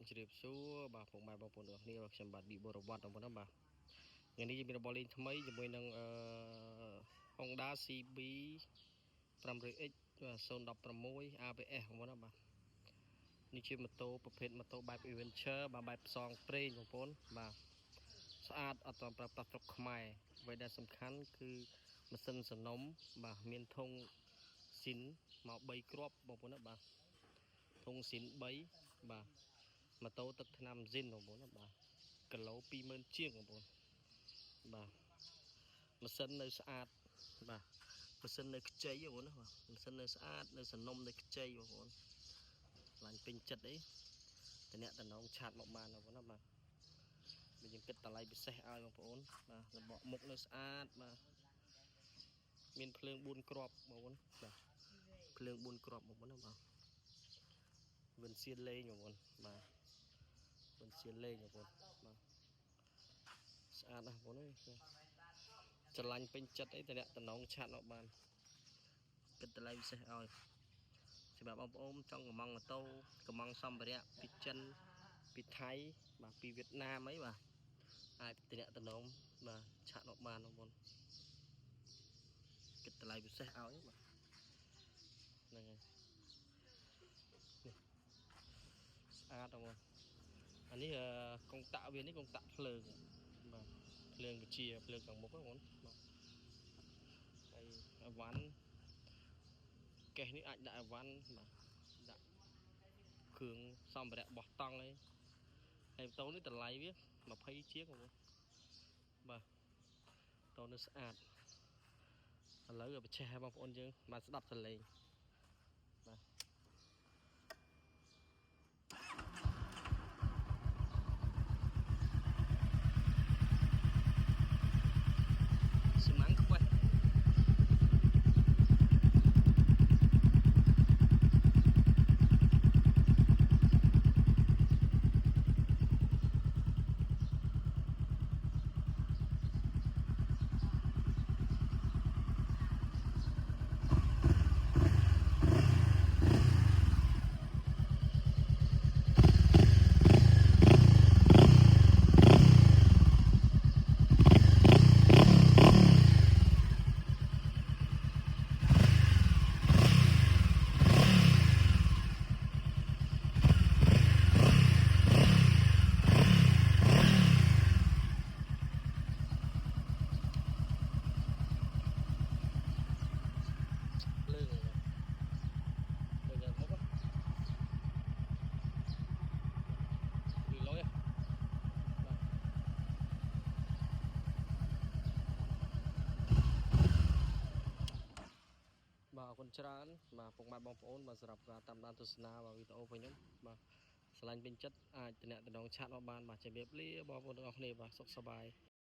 ជ្រាបសួរបាទពុកម៉ែបងប្អូនទាំងគ្នាបាទខ្ញុំបាទឌីបូរវត្តបងប្អូនណាបាទថ្ងៃនេះមានរបបលេងថ្មីជាមួយនឹងHonda CB 500X 016 ABS បងប្អូនណាបាទនេះជាម៉ូតូប្រភេទម៉ូតូបែប Adventure បាទបែបផ្សងប្រេងបងប្អូនបាទស្អាតអត់ទាន់ប្រើប្រាស់ស្រុកខ្មែរអ្វីដែលសំខាន់គឺម៉ាស៊ីនសនំបាទមានធុងស៊ីនមក3គ្រាប់បងប្អូនណាបាទធុងស៊ីន3បាទម៉ូតូទឹកថ្នាំស៊ីនបងប្អូនណាបាទគីឡូ 20000 ជាងបងប្អូនបាទម៉ាស៊ីននៅស្អាតបាទម៉ាស៊ីននៅខ្ចីបងប្អូនណាបាទម៉ាស៊ីននៅស្អាតនៅសនំនៅខ្ចីបងប្អូនឡាញពេញចិត្តអីតំណងឆាតមកបានបងប្អូនណាបាទយើងគិតតម្លៃពិសេសឲ្យបងប្អូនបាទរបកមុខនៅស្អាតបាទមានភ្លើង4គ្រាប់បងប្អូនបាទភ្លើង4គ្រាប់បងប្អូនណាបាទវិនសៀនលេងបងប្អូនបាទវិនសៀនលេងបងប្អូនបាទស្អាតណាស់បងប្អូនអើយច្រឡាញ់ពេញចិត្តអីតំណងឆាតមកបានគិតតម្លៃពិសេសឲ្យសម្រាប់បងប្អូនចង់កំងម៉ូតូកំងសម្ភារៈពីចិនពីថៃបាទពីវៀតណាមអីបាទអាចតំណងបាទឆាតមកបានបងប្អូនគិតតម្លៃពិសេសឲ្យបាទហ្នឹងហើយស្អាតបងប្អូនអានេះកុងតាក់វានេះកុងតាក់ភ្លើងបាទភ្លើងវិជាភ្លើងខាងមុខបងប្អូនបាទហើយអវ៉ាន់កេះនេះអាចដាក់អវ៉ាន់បាទដាក់គ្រឿងសម្ភារៈបោះតង់អីហើយម៉ូតូនេះតម្លៃវា20ជាងបងប្អូនបាទម៉ូតូនេះស្អាតឥឡូវបច្ចេកឲ្យបងប្អូនយើងបានស្ដាប់សលេងបាទសមាំងខ្វះបាទអរគុណច្រើនបាទពុកម៉ែបងប្អូនបាទសម្រាប់ការតាមដានទស្សនាវីដេអូរបស់ខ្ញុំបាទឆ្លាញ់ពេញចិត្តអាចតំណងឆាតមកបានបាទជម្រាបលាបងប្អូនទាំងអស់គ្នាបាទសុខសប្បាយ